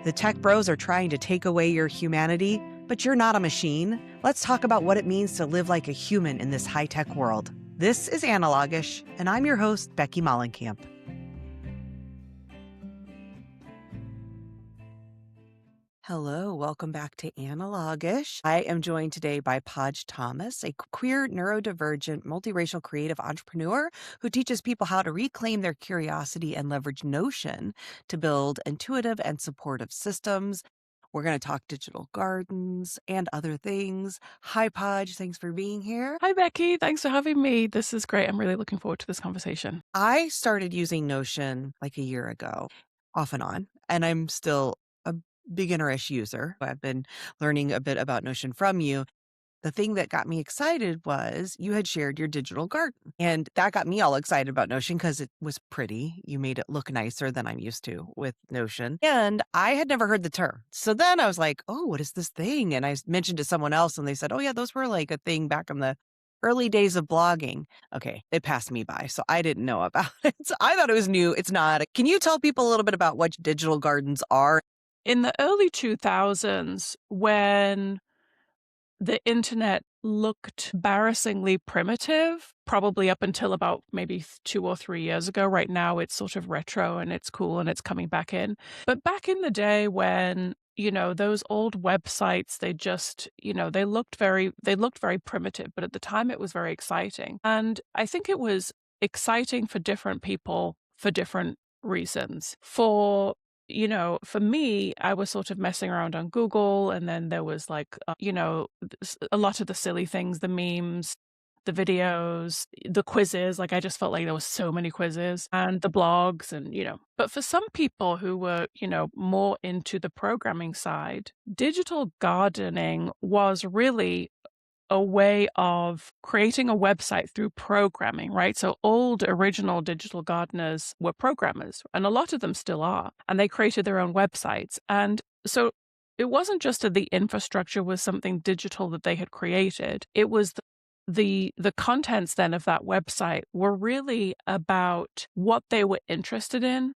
The tech bros are trying to take away your humanity, but you're not a machine. Let's talk about what it means to live like a human in this high-tech world. This is Analogish, and I'm your host, Becky Mollenkamp. Hello, welcome back to Analogish. I am joined today by Podge Thomas, a queer, neurodivergent, multiracial creative entrepreneur who teaches people how to reclaim their curiosity and leverage Notion to build intuitive and supportive systems. We're going to talk digital gardens and other things. Hi, Podge. Thanks for being here. Hi, Becky. Thanks for having me. This is great. I'm really looking forward to this conversation. I started using Notion like a year ago, off and on, and I'm still a beginner-ish user. I've been learning a bit about Notion from you. The thing that got me excited was you had shared your digital garden, and that got me all excited about Notion because it was pretty. You made it look nicer than I'm used to with Notion, and I had never heard the term. So then I was like, oh, what is this thing? And I mentioned to someone else, and they said, oh yeah, those were like a thing back in the early days of blogging. Okay, it passed me by, so I didn't know about it. So I thought it was new. It's not. Can you tell people a little bit about what digital gardens are? In the early 2000s, when the internet looked embarrassingly primitive, probably up until about maybe 2 or 3 years ago. Right now, it's sort of retro and it's cool and it's coming back in. But back in the day when those old websites, they looked very primitive, but at the time it was very exciting. And I think it was exciting for different people for different reasons. For me, I was sort of messing around on Google, and then there was a lot of the silly things, the memes, the videos, the quizzes. Like I just felt like there was so many quizzes and the blogs but for some people who were, more into the programming side, digital gardening was really a way of creating a website through programming, right? So old original digital gardeners were programmers, and a lot of them still are, and they created their own websites. And so it wasn't just that the infrastructure was something digital that they had created. It was the contents then of that website were really about what they were interested in.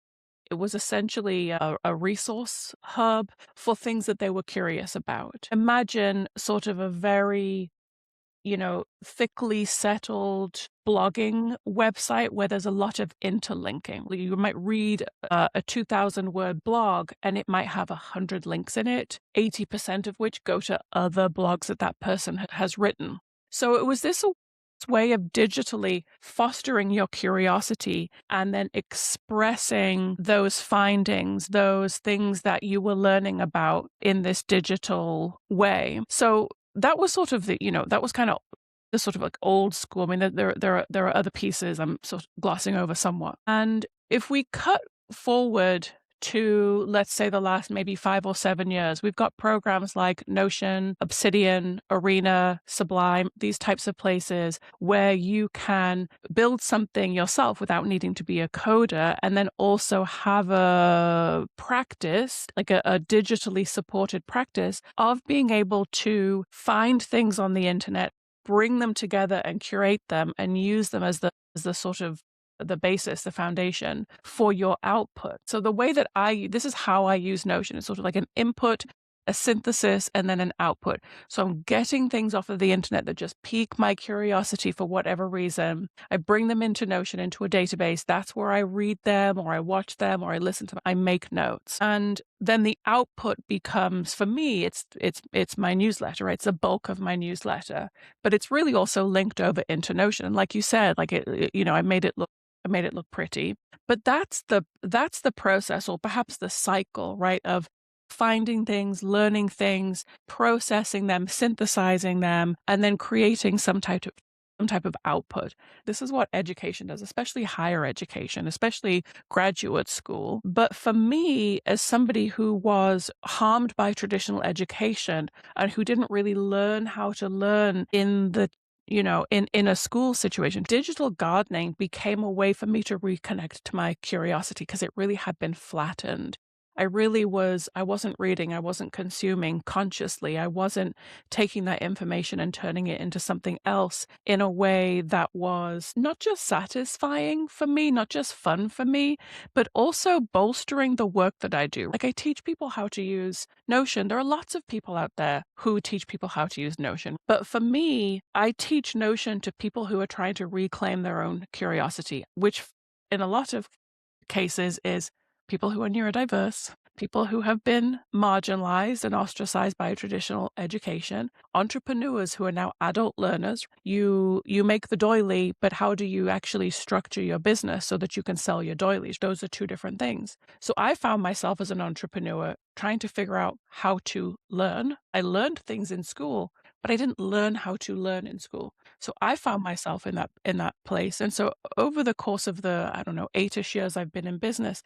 It was essentially a resource hub for things that they were curious about. Imagine sort of a very thickly settled blogging website where there's a lot of interlinking. You might read a 2,000-word blog and it might have 100 links in it, 80% of which go to other blogs that person has written. So it was this way of digitally fostering your curiosity and then expressing those findings, those things that you were learning about in this digital way. So that was sort of that was kind of the sort of like old school. I mean, there are other pieces I'm sort of glossing over somewhat. And if we cut forward to, let's say, the last maybe 5 or 7 years, we've got programs like Notion, Obsidian, Arena, Sublime, these types of places where you can build something yourself without needing to be a coder, and then also have a practice, like a digitally supported practice of being able to find things on the internet, bring them together and curate them and use them as the sort of the basis, the foundation for your output. So the way that this is how I use Notion. It's sort of like an input, a synthesis, and then an output. So I'm getting things off of the internet that just pique my curiosity for whatever reason. I bring them into Notion, into a database. That's where I read them, or I watch them, or I listen to them. I make notes. And then the output becomes, for me, it's my newsletter. It's the bulk of my newsletter, but it's really also linked over into Notion. And like you said, like I made it look pretty. But that's the process, or perhaps the cycle, right, of finding things, learning things, processing them, synthesizing them, and then creating some type of output. This is what education does, especially higher education, especially graduate school. But for me, as somebody who was harmed by traditional education and who didn't really learn how to learn in the in a school situation, digital gardening became a way for me to reconnect to my curiosity because it really had been flattened. I wasn't reading, I wasn't consuming consciously, I wasn't taking that information and turning it into something else in a way that was not just satisfying for me, not just fun for me, but also bolstering the work that I do. Like, I teach people how to use Notion. There are lots of people out there who teach people how to use Notion. But for me, I teach Notion to people who are trying to reclaim their own curiosity, which in a lot of cases is people who are neurodiverse, people who have been marginalized and ostracized by traditional education, entrepreneurs who are now adult learners. You make the doily, but how do you actually structure your business so that you can sell your doilies? Those are two different things. So I found myself as an entrepreneur trying to figure out how to learn. I learned things in school, but I didn't learn how to learn in school. So I found myself in that place. And so over the course of the, I don't know, 8ish years I've been in business,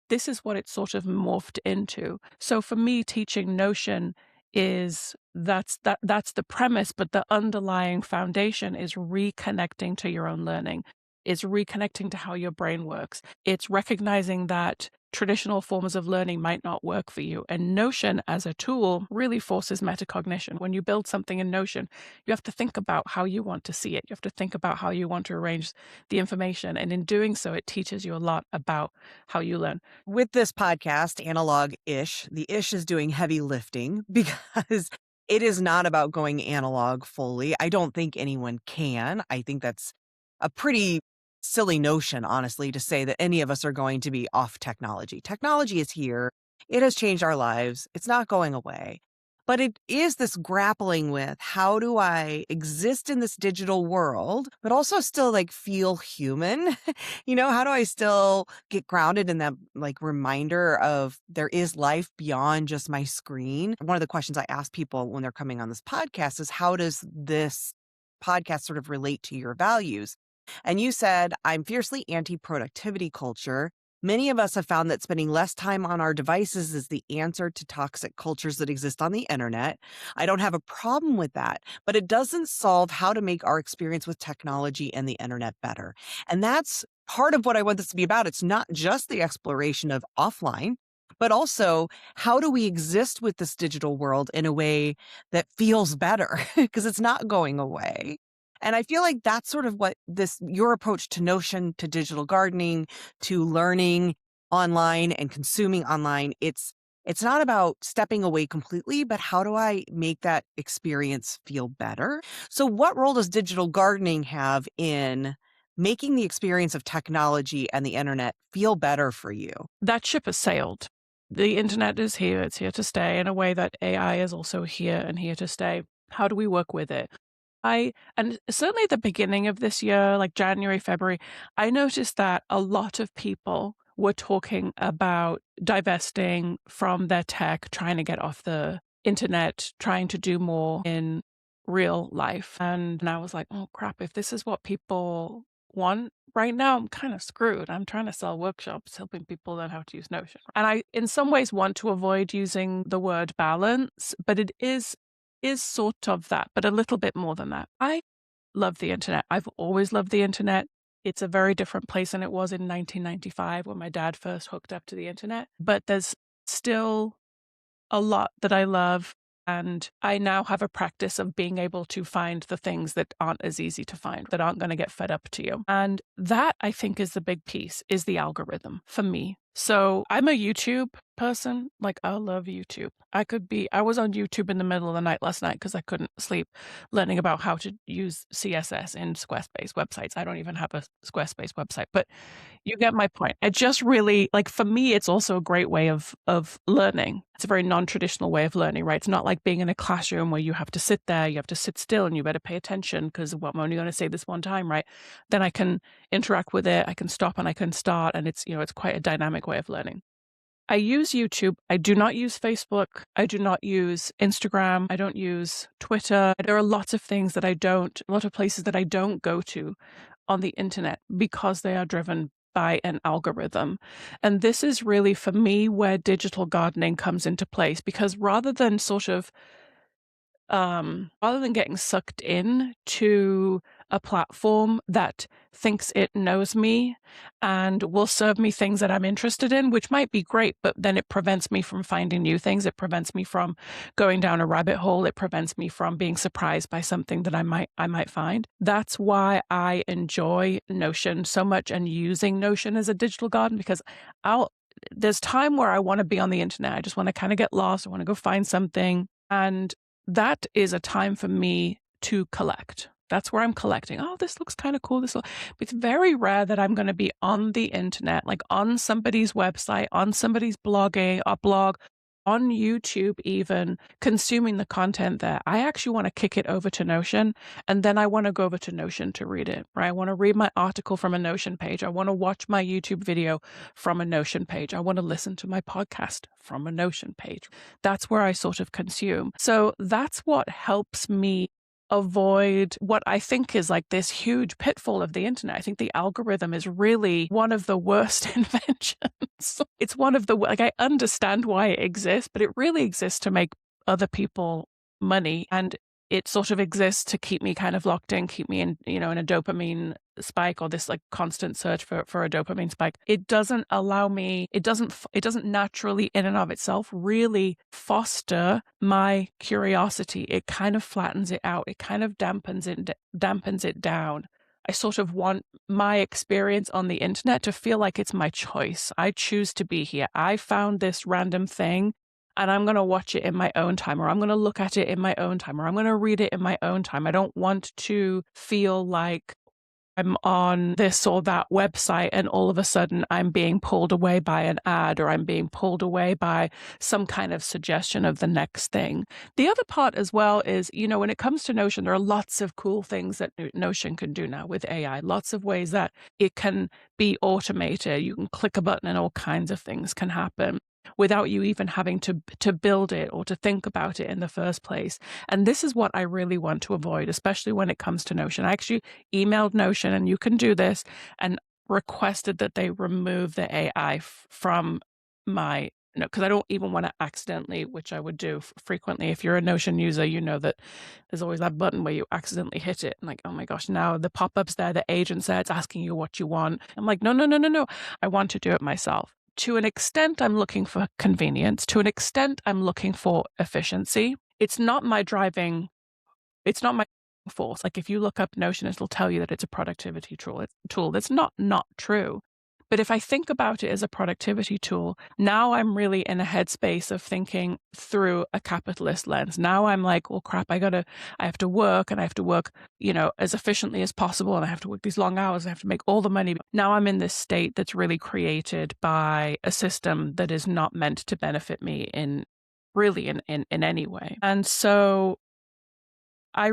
this is what it sort of morphed into. So for me, teaching Notion is that's the premise, but the underlying foundation is reconnecting to your own learning. It's reconnecting to how your brain works. It's recognizing that traditional forms of learning might not work for you. And Notion as a tool really forces metacognition. When you build something in Notion, you have to think about how you want to see it. You have to think about how you want to arrange the information. And in doing so, it teaches you a lot about how you learn. With this podcast, analog-ish, the ish is doing heavy lifting because it is not about going analog fully. I don't think anyone can. I think that's a pretty silly notion, honestly, to say that any of us are going to be off technology. Technology is here. It has changed our lives. It's not going away. But it is this grappling with how do I exist in this digital world, but also still like feel human? How do I still get grounded in that like reminder of there is life beyond just my screen? One of the questions I ask people when they're coming on this podcast is how does this podcast sort of relate to your values? And you said, I'm fiercely anti productivity culture. Many of us have found that spending less time on our devices is the answer to toxic cultures that exist on the internet. I don't have a problem with that, but it doesn't solve how to make our experience with technology and the internet better. And that's part of what I want this to be about. It's not just the exploration of offline, but also how do we exist with this digital world in a way that feels better because it's not going away. And I feel like that's sort of what your approach to Notion, to digital gardening, to learning online and consuming online. It's not about stepping away completely, but how do I make that experience feel better? So what role does digital gardening have in making the experience of technology and the internet feel better for you? That ship has sailed. The internet is here, it's here to stay in a way that AI is also here and here to stay. How do we work with it? And certainly at the beginning of this year, like January, February, I noticed that a lot of people were talking about divesting from their tech, trying to get off the internet, trying to do more in real life. And I was like, oh crap, if this is what people want right now, I'm kind of screwed. I'm trying to sell workshops helping people learn how to use Notion. And I, in some ways, want to avoid using the word balance, but it is sort of that, but a little bit more than that. I love the internet. I've always loved the internet. It's a very different place than it was in 1995 when my dad first hooked up to the internet, but there's still a lot that I love. And I now have a practice of being able to find the things that aren't as easy to find, that aren't going to get fed up to you. And that, I think, is the big piece, is the algorithm for me. So I'm a YouTube person. Like, I love YouTube. I was on YouTube in the middle of the night last night because I couldn't sleep, learning about how to use CSS in Squarespace websites. I don't even have a Squarespace website, but you get my point. It just really, like, for me, it's also a great way of learning. It's a very non-traditional way of learning, right? It's not like being in a classroom where you have to sit there, you have to sit still, and you better pay attention because I'm only going to say this one time, right? Then I can interact with it, I can stop and I can start, and it's quite a dynamic way of learning. I use YouTube. I do not use Facebook. I do not use Instagram. I don't use Twitter. There are lots of things that a lot of places that I don't go to on the internet because they are driven by an algorithm. And this is really, for me, where digital gardening comes into place, because rather than sort of rather than getting sucked in to a platform that thinks it knows me and will serve me things that I'm interested in, which might be great, but then it prevents me from finding new things. It prevents me from going down a rabbit hole. It prevents me from being surprised by something that I might find. That's why I enjoy Notion so much and using Notion as a digital garden, because I'll there's time where I want to be on the internet. I just want to kind of get lost. I want to go find something. And that is a time for me to collect. That's where I'm collecting. Oh, this looks kind of cool. It's very rare that I'm going to be on the internet, like on somebody's website, on somebody's blog, on YouTube, even consuming the content there. I actually want to kick it over to Notion, and then I want to go over to Notion to read it, right? I want to read my article from a Notion page. I want to watch my YouTube video from a Notion page. I want to listen to my podcast from a Notion page. That's where I sort of consume. So that's what helps me avoid what I think is like this huge pitfall of the internet. I think the algorithm is really one of the worst inventions. It's one of the, like, I understand why it exists, but it really exists to make other people money. And it sort of exists to keep me kind of locked in, keep me in, in a dopamine spike, or this like constant search for a dopamine spike. It doesn't allow me, it doesn't naturally in and of itself really foster my curiosity. It kind of flattens it out. It kind of dampens it down. I sort of want my experience on the internet to feel like it's my choice. I choose to be here. I found this random thing, and I'm going to watch it in my own time, or I'm going to look at it in my own time, or I'm going to read it in my own time. I don't want to feel like I'm on this or that website and all of a sudden I'm being pulled away by an ad, or I'm being pulled away by some kind of suggestion of the next thing. The other part as well is, when it comes to Notion, there are lots of cool things that Notion can do now with AI, lots of ways that it can be automated. You can click a button and all kinds of things can happen without you even having to build it or to think about it in the first place. And this is what I really want to avoid, especially when it comes to Notion. I actually emailed Notion, and you can do this, and requested that they remove the AI from my, because I don't even want to accidentally, which I would do frequently. If you're a Notion user, you know that there's always that button where you accidentally hit it. And like, oh my gosh, now the pop-up's there, the agent's there, it's asking you what you want. I'm like, no, no, no, no, no. I want to do it myself. To an extent, I'm looking for convenience. To an extent, I'm looking for efficiency. It's not my force. Like if you look up Notion, it'll tell you that it's a productivity tool. That's not true. But if I think about it as a productivity tool, now I'm really in a headspace of thinking through a capitalist lens. Now I'm like, well, crap, I have to work, and I have to work, as efficiently as possible. And I have to work these long hours. I have to make all the money. Now I'm in this state that's really created by a system that is not meant to benefit me in any way. And so I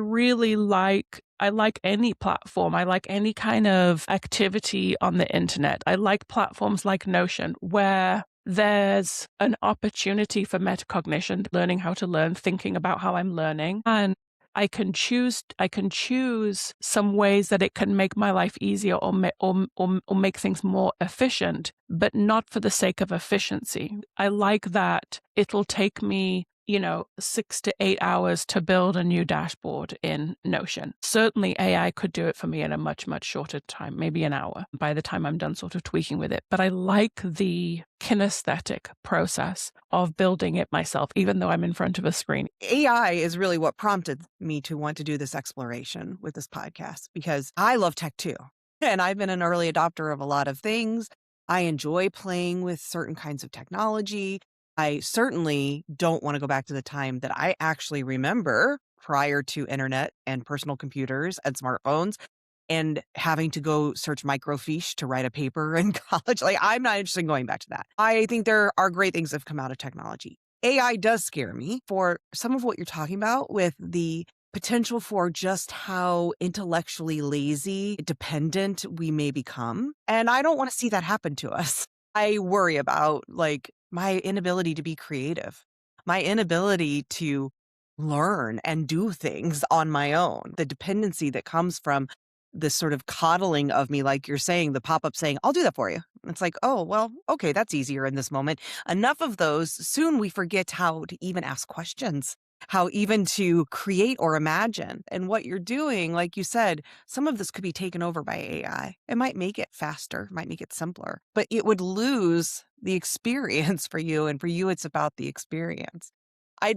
like any platform. I like any kind of activity on the internet. I like platforms like Notion, where there's an opportunity for metacognition, learning how to learn, thinking about how I'm learning. And I can choose some ways that it can make my life easier, or make things more efficient, but not for the sake of efficiency. I like that it'll take me 6 to 8 hours to build a new dashboard in Notion. Certainly AI could do it for me in a much, much shorter time, maybe an hour, by the time I'm done sort of tweaking with it. But I like the kinesthetic process of building it myself, even though I'm in front of a screen. AI is really what prompted me to want to do this exploration with this podcast, because I love tech too. And I've been an early adopter of a lot of things. I enjoy playing with certain kinds of technology. I certainly don't want to go back to the time that I actually remember prior to internet and personal computers and smartphones, and having to go search microfiche to write a paper in college. Like, I'm not interested in going back to that. I think there are great things that have come out of technology. AI does scare me for some of what you're talking about, with the potential for just how intellectually lazy, dependent we may become. And I don't want to see that happen to us. I worry about my inability to be creative, my inability to learn and do things on my own, the dependency that comes from this sort of coddling of me, like you're saying, the pop-up saying, I'll do that for you. It's like, oh, well, okay, that's easier in this moment. Enough of those. Soon we forget how to even ask questions. how even to create or imagine and what you're doing, like you said, some of this could be taken over by AI. It might make it faster, might make it simpler, but it would lose the experience for you. And for you, it's about the experience. I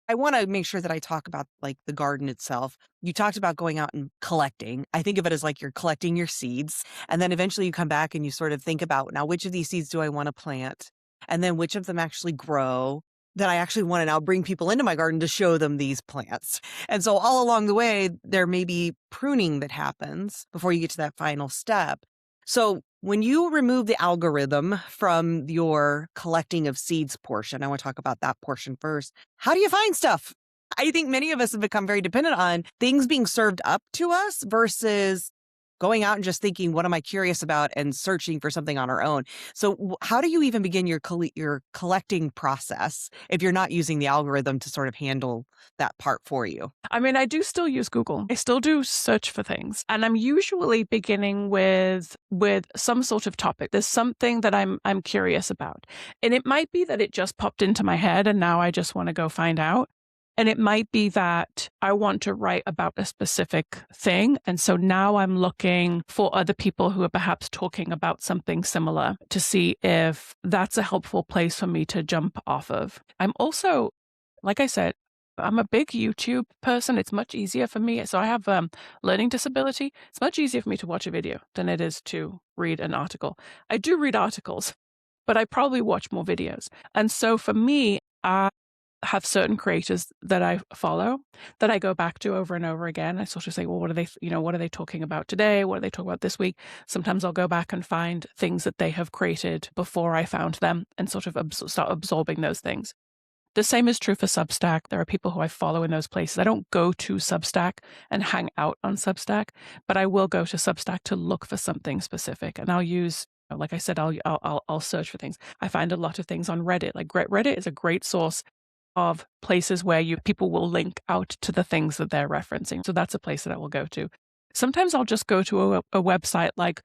I want to make sure that I talk about like the garden itself. You talked about going out and collecting. I think of it as like you're collecting your seeds. And then eventually you come back and you sort of think about now, which of these seeds do I want to plant? And then which of them actually grow that I actually want to now bring people into my garden to show them these plants. And so all along the way, there may be pruning that happens before you get to that final step. So when you remove the algorithm from your collecting of seeds portion, I want to talk about that portion first. How do you find stuff? I think many of us have become very dependent on things being served up to us versus going out and just thinking, what am I curious about and searching for something on our own. So how do you even begin your collecting process if you're not using the algorithm to sort of handle that part for you? I mean, I do still use Google. I still do search for things, and I'm usually beginning with some sort of topic. There's something that I'm curious about. And it might be that it just popped into my head and now I just want to go find out. And it might be that I want to write about a specific thing. And so now I'm looking for other people who are perhaps talking about something similar to see if that's a helpful place for me to jump off of. I'm also, like I said, I'm a big YouTube person. It's much easier for me. So I have learning disability. It's much easier for me to watch a video than it is to read an article. I do read articles, but I probably watch more videos. And so for me, I have certain creators that I follow that I go back to over and over again. I sort of say, well, what are they, what are they talking about today? What are they talking about this week? Sometimes I'll go back and find things that they have created before I found them and sort of start absorbing those things. The same is true for Substack. There are people who I follow in those places. I don't go to Substack and hang out on Substack, but I will go to Substack to look for something specific. And I'll use, like I said, I'll search for things. I find a lot of things on Reddit. Like Reddit is a great source of places where people will link out to the things that they're referencing. So that's a place that I will go to. Sometimes I'll just go to a website like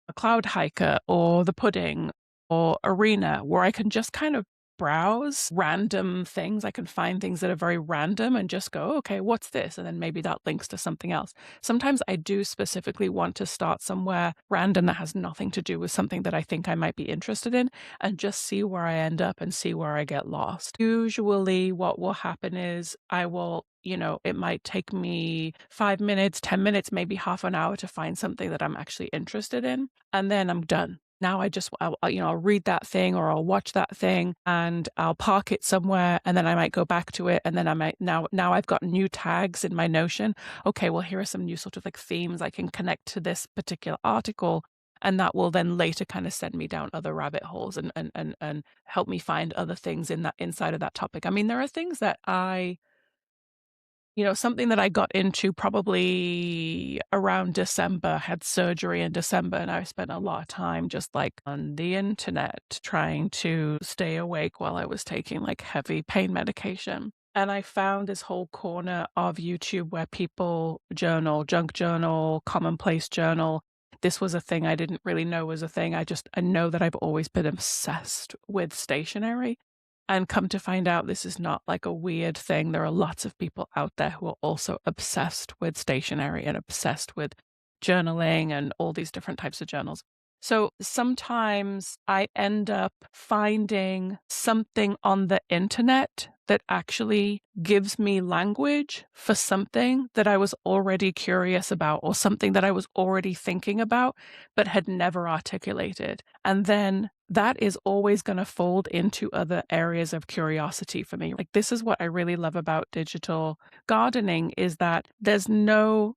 a Cloud Hiker or The Pudding or Arena, where I can just kind of browse random things. I can find things that are very random and just go, okay, what's this? And then maybe that links to something else. Sometimes I do specifically want to start somewhere random that has nothing to do with something that I think I might be interested in and just see where I end up and see where I get lost. Usually what will happen is I will, it might take me 5 minutes, 10 minutes, maybe half an hour to find something that I'm actually interested in. And then I'm done. Now I'll read that thing or I'll watch that thing and I'll park it somewhere and then I might go back to it and then I might now I've got new tags in my Notion. Okay, well, here are some new sort of like themes I can connect to this particular article. And that will then later kind of send me down other rabbit holes and help me find other things inside of that topic. I mean, there are things that something that I got into probably around December, had surgery in December, and I spent a lot of time just like on the internet trying to stay awake while I was taking like heavy pain medication. And I found this whole corner of YouTube where people journal, junk journal, commonplace journal. This was a thing I didn't really know was a thing. I know that I've always been obsessed with stationery. And come to find out, this is not like a weird thing. There are lots of people out there who are also obsessed with stationery and obsessed with journaling and all these different types of journals. So sometimes I end up finding something on the internet that actually gives me language for something that I was already curious about or something that I was already thinking about but had never articulated. And then that is always going to fold into other areas of curiosity for me. Like, this is what I really love about digital gardening is that there's no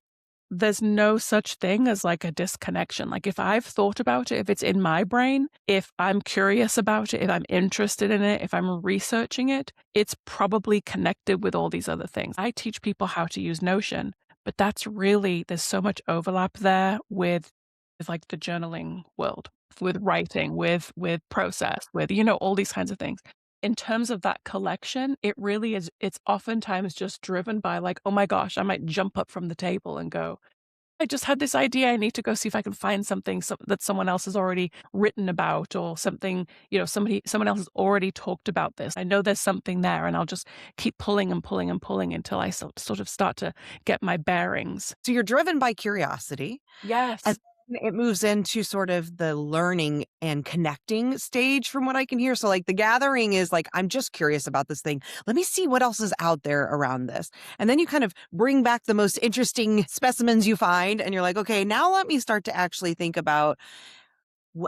such thing as like a disconnection. Like, if I've thought about it, if it's in my brain, if I'm curious about it, if I'm interested in it, if I'm researching it, it's probably connected with all these other things. I teach people how to use Notion, but there's so much overlap there with like the journaling world, with writing, with process, with, all these kinds of things. In terms of that collection, it really is, it's oftentimes just driven by like, oh my gosh, I might jump up from the table and go, I just had this idea. I need to go see if I can find something that someone else has already written about, or something, someone else has already talked about this. I know there's something there, and I'll just keep pulling and pulling and pulling until I sort of start to get my bearings. So you're driven by curiosity. And Yes. then it moves into sort of the learning and connecting stage from what I can hear. So, like, the gathering is like, I'm just curious about this thing. Let me see what else is out there around this. And then you kind of bring back the most interesting specimens you find. And you're like, okay, now let me start to actually think about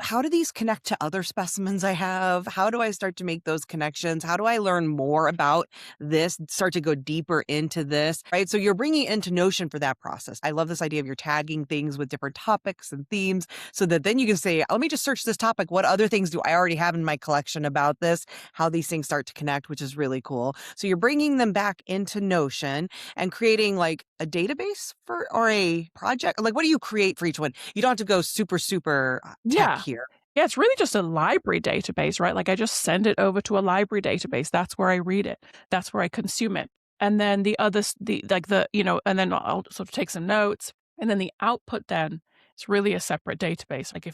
how do these connect to other specimens I have? How do I start to make those connections? How do I learn more about this, start to go deeper into this, right? So you're bringing into Notion for that process. I love this idea of you're tagging things with different topics and themes so that then you can say, let me just search this topic. What other things do I already have in my collection about this? How these things start to connect, which is really cool. So you're bringing them back into Notion and creating like a database for or a project. Like, what do you create for each one? You don't have to go super tech Yeah. here. Yeah, it's really just a library database, right? Like, I just send it over to a library database. That's where I read it. That's where I consume it. And then the others, and then I'll sort of take some notes. And then the output then is really a separate database. Like,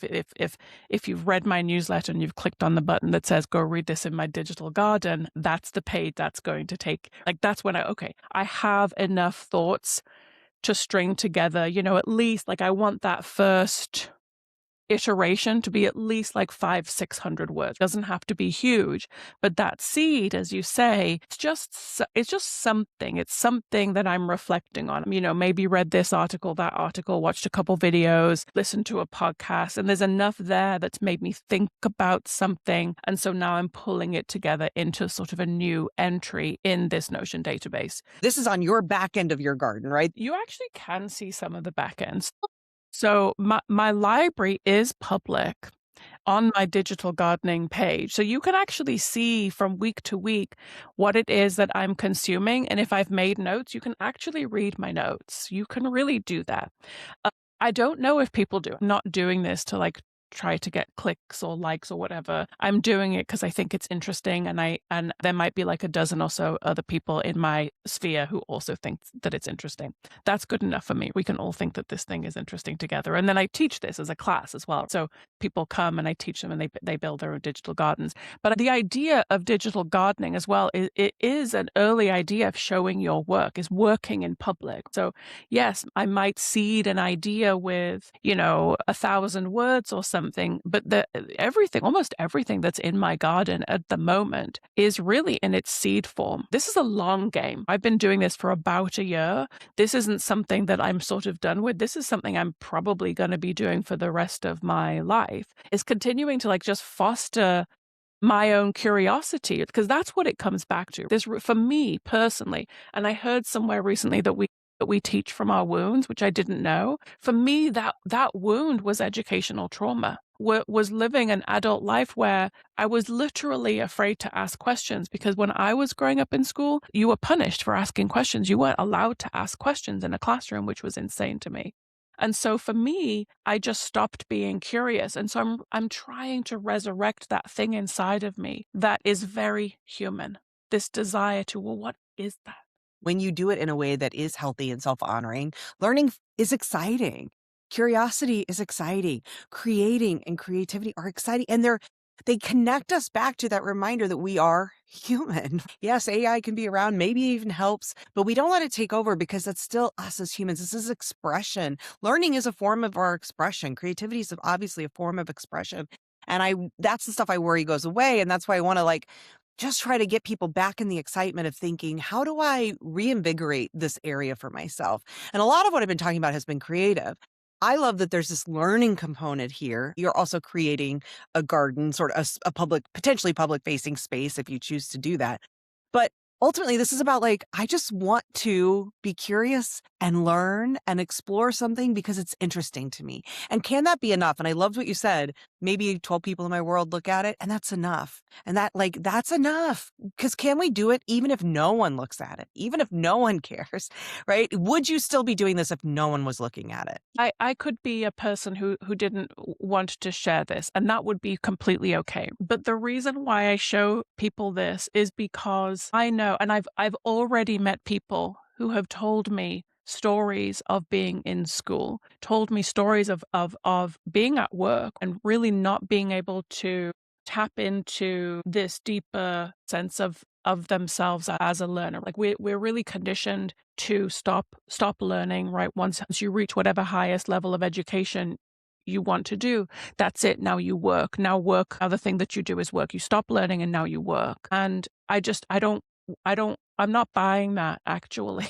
if you've read my newsletter and you've clicked on the button that says go read this in my digital garden, that's the page that's going to take. Like, that's when I have enough thoughts to string together, at least, like, I want that first iteration to be at least like 500-600 words. Doesn't have to be huge, but that seed, as you say, it's just something. It's something that I'm reflecting on. Maybe read this article, that article, watched a couple videos, listened to a podcast, and there's enough there that's made me think about something. And so now I'm pulling it together into sort of a new entry in this Notion database. This is on your back end of your garden, right? You actually can see some of the back ends. So my library is public on my digital gardening page. So you can actually see from week to week what it is that I'm consuming. And if I've made notes, you can actually read my notes. You can really do that. Uh, I don't know if people do. I'm not doing this to like try to get clicks or likes or whatever. I'm doing it because I think it's interesting, and there might be like a dozen or so other people in my sphere who also think that it's interesting. That's good enough for me. We can all think that this thing is interesting together. And then I teach this as a class as well. So people come and I teach them, and they build their own digital gardens. But the idea of digital gardening as well it is an early idea of showing your work, is working in public. So yes, I might seed an idea with, 1,000 words or something, but almost everything that's in my garden at the moment is really in its seed form. This is a long game. I've been doing this for about a year. This isn't something that I'm sort of done with. This is something I'm probably going to be doing for the rest of my life, is continuing to like just foster my own curiosity, because that's what it comes back to. For me personally, and I heard somewhere recently that we teach from our wounds, which I didn't know. For me, that wound was educational trauma. Was living an adult life where I was literally afraid to ask questions, because when I was growing up in school, you were punished for asking questions. You weren't allowed to ask questions in a classroom, which was insane to me. And so for me, I just stopped being curious. And so I'm trying to resurrect that thing inside of me that is very human. This desire to, well, what is that? When you do it in a way that is healthy and self-honoring, learning is exciting. Curiosity is exciting. Creating and creativity are exciting. And they connect us back to that reminder that we are human. Yes, AI can be around, maybe even helps, but we don't let it take over, because that's still us as humans. This is expression. Learning is a form of our expression. Creativity is obviously a form of expression. And that's the stuff I worry goes away. And that's why I want to like just try to get people back in the excitement of thinking, how do I reinvigorate this area for myself? And a lot of what I've been talking about has been creative. I love that there's this learning component here. You're also creating a garden, sort of a public, potentially public facing space if you choose to do that. But ultimately, this is about like, I just want to be curious and learn and explore something because it's interesting to me. And can that be enough? And I loved what you said. Maybe 12 people in my world look at it and that's enough. And that's enough. Because can we do it even if no one looks at it, even if no one cares, right? Would you still be doing this if no one was looking at it? I could be a person who didn't want to share this, and that would be completely okay. But the reason why I show people this is because I know, and I've already met people who have told me stories of being in school, told me stories of being at work and really not being able to tap into this deeper sense of themselves as a learner. Like we're really conditioned to stop learning, right? Once you reach whatever highest level of education you want to do, that's it. Now you work. Now work. Now the thing that you do is work. You stop learning and now you work. And I'm not buying that actually.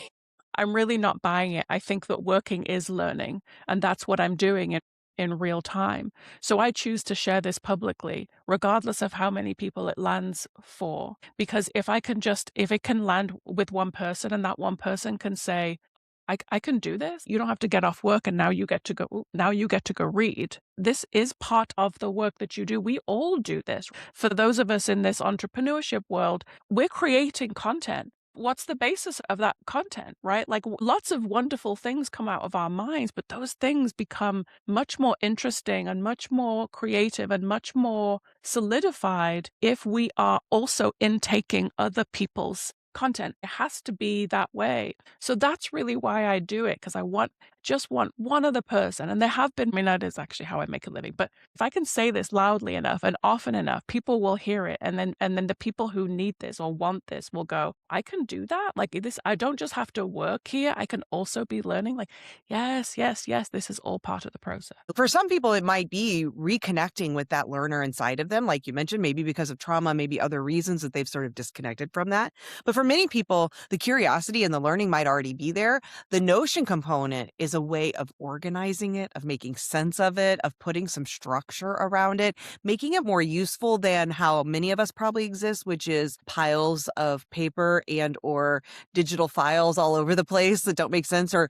I'm really not buying it. I think that working is learning, and that's what I'm doing in real time. So I choose to share this publicly, regardless of how many people it lands for. Because if it can land with one person and that one person can say, I can do this. You don't have to get off work and now you get to go now you get to go read. This is part of the work that you do. We all do this. For those of us in this entrepreneurship world, we're creating content. What's the basis of that content, right? Like lots of wonderful things come out of our minds, but those things become much more interesting and much more creative and much more solidified if we are also intaking other people's content. It has to be that way. So that's really why I do it, because I just want one other person. And there have been, I mean, that is actually how I make a living. But if I can say this loudly enough and often enough, people will hear it. And then the people who need this or want this will go, I can do that. Like this, I don't just have to work here. I can also be learning. Like, yes, yes, yes, this is all part of the process. For some people, it might be reconnecting with that learner inside of them, like you mentioned, maybe because of trauma, maybe other reasons that they've sort of disconnected from that. But for many people, the curiosity and the learning might already be there. The notion component is a way of organizing it, of making sense of it, of putting some structure around it, making it more useful than how many of us probably exist, which is piles of paper and or digital files all over the place that don't make sense, or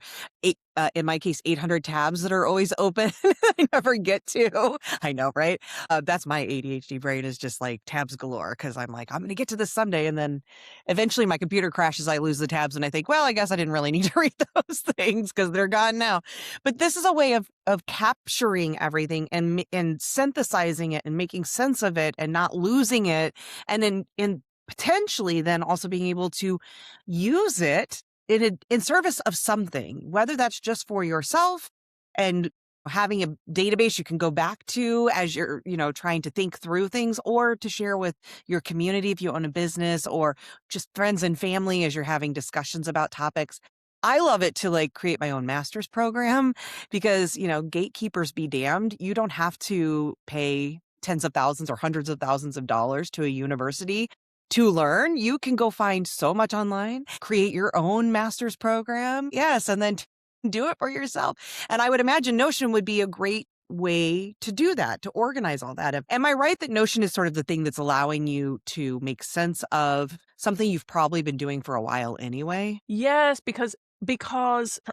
in my case, 800 tabs that are always open. I never get to. I know, right? That's my ADHD brain, is just like tabs galore, because I'm like, I'm going to get to this someday. And then eventually my computer crashes. I lose the tabs and I think, well, I guess I didn't really need to read those things because they're gone now. But this is a way of capturing everything and synthesizing it and making sense of it and not losing it. And then potentially then also being able to use it in service of something, whether that's just for yourself and having a database you can go back to as you're, trying to think through things, or to share with your community if you own a business, or just friends and family as you're having discussions about topics. I love it to like create my own master's program because, gatekeepers be damned. You don't have to pay tens of thousands or hundreds of thousands of dollars to a university to learn. You can go find so much online, create your own master's program. Yes. And then do it for yourself. And I would imagine Notion would be a great way to do that, to organize all that. Am I right that Notion is sort of the thing that's allowing you to make sense of something you've probably been doing for a while anyway? Yes, because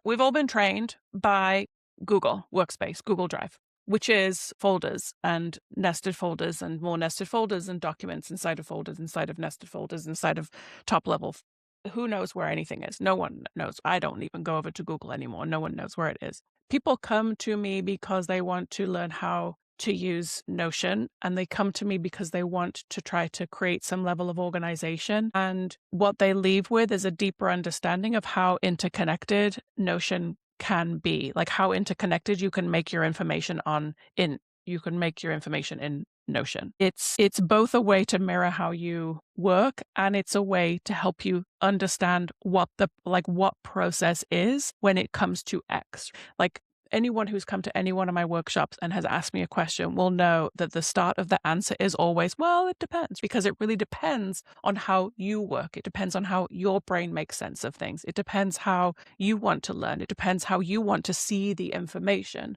we've all been trained by Google Workspace, Google Drive, which is folders and nested folders and more nested folders and documents inside of folders, inside of nested folders, inside of top level. Who knows where anything is? No one knows. I don't even go over to Google anymore. No one knows where it is. People come to me because they want to learn how to use Notion, and they come to me because they want to try to create some level of organization. And what they leave with is a deeper understanding of how interconnected Notion can be, like how interconnected you can make your information in Notion. It's both a way to mirror how you work, and it's a way to help you understand what process is when it comes to X. Like anyone who's come to any one of my workshops and has asked me a question will know that the start of the answer is always, well, it depends, because it really depends on how you work. It depends on how your brain makes sense of things. It depends how you want to learn. It depends how you want to see the information.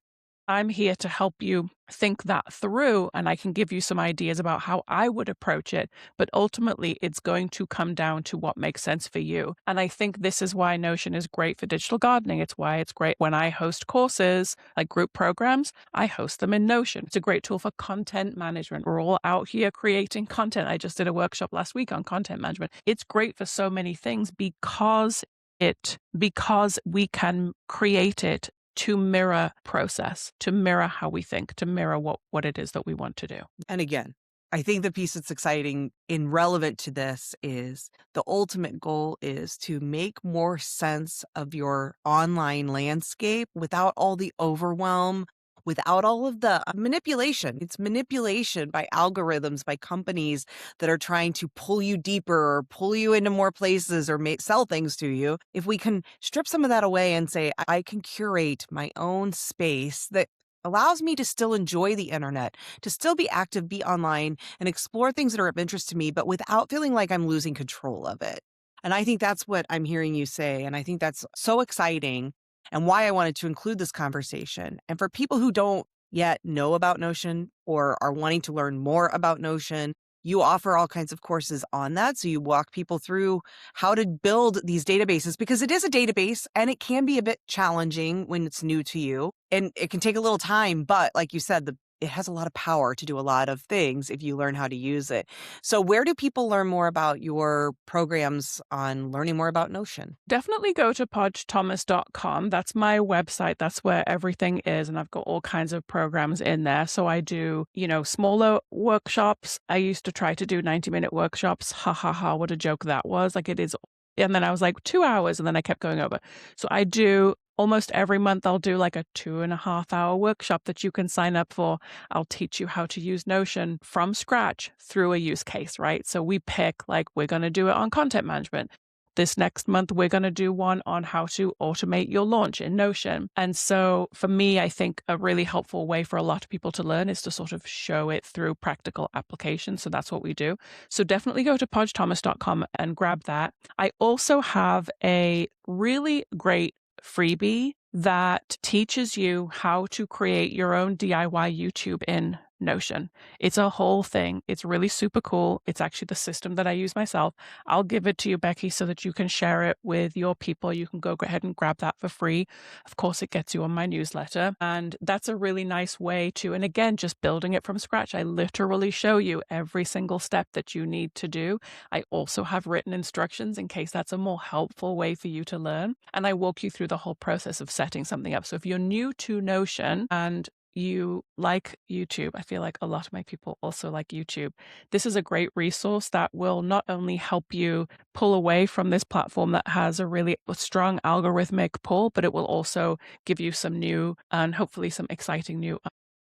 I'm here to help you think that through, and I can give you some ideas about how I would approach it, but ultimately it's going to come down to what makes sense for you. And I think this is why Notion is great for digital gardening. It's why it's great when I host courses, like group programs, I host them in Notion. It's a great tool for content management. We're all out here creating content. I just did a workshop last week on content management. It's great for so many things because we can create it to mirror process, to mirror how we think, to mirror what it is that we want to do. And again, I think the piece that's exciting and relevant to this is the ultimate goal is to make more sense of your online landscape without all the overwhelm, without all of the manipulation. It's manipulation by algorithms, by companies that are trying to pull you deeper or pull you into more places or sell things to you. If we can strip some of that away and say, I can curate my own space that allows me to still enjoy the internet, to still be active, be online, and explore things that are of interest to me, but without feeling like I'm losing control of it. And I think that's what I'm hearing you say. And I think that's so exciting and why I wanted to include this conversation. And for people who don't yet know about Notion or are wanting to learn more about Notion, you offer all kinds of courses on that. So you walk people through how to build these databases because it is a database and it can be a bit challenging when it's new to you and it can take a little time. But like you said, it has a lot of power to do a lot of things if you learn how to use it. So where do people learn more about your programs on learning more about Notion? Definitely go to podgethomas.com. That's my website. That's where everything is. And I've got all kinds of programs in there. So I do, smaller workshops. I used to try to do 90-minute workshops. Ha ha ha. What a joke that was. Like it is. And then I was like 2 hours and then I kept going over. So I do almost every month, I'll do like a 2.5 hour workshop that you can sign up for. I'll teach you how to use Notion from scratch through a use case, right? So we pick like, we're going to do it on content management. This next month, we're going to do one on how to automate your launch in Notion. And so for me, I think a really helpful way for a lot of people to learn is to sort of show it through practical application. So that's what we do. So definitely go to podgethomas.com and grab that. I also have a really great freebie that teaches you how to create your own DIY YouTube in Notion. It's a whole thing. It's really super cool. It's actually the system that I use myself. I'll give it to you, Becky, so that you can share it with your people. You can go ahead and grab that for free. Of course, it gets you on my newsletter. And that's a really nice way to, and again, just building it from scratch. I literally show you every single step that you need to do. I also have written instructions in case that's a more helpful way for you to learn. And I walk you through the whole process of setting something up. So if you're new to Notion and you like YouTube, I feel like a lot of my people also like YouTube. This is a great resource that will not only help you pull away from this platform that has a really strong algorithmic pull, but it will also give you some new and hopefully some exciting new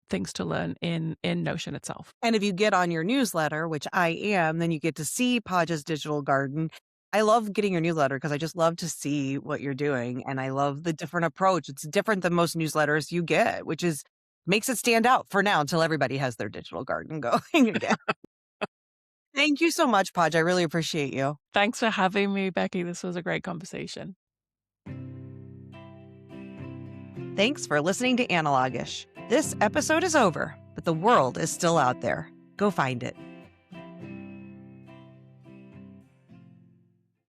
things to learn in Notion itself. And if you get on your newsletter, which I am, then you get to see Podge's digital garden. I love getting your newsletter because I just love to see what you're doing. And I love the different approach. It's different than most newsletters you get, which is makes it stand out for now until everybody has their digital garden going again. Thank you so much, Podge. I really appreciate you. Thanks for having me, Becky. This was a great conversation. Thanks for listening to Analogish. This episode is over, but the world is still out there. Go find it.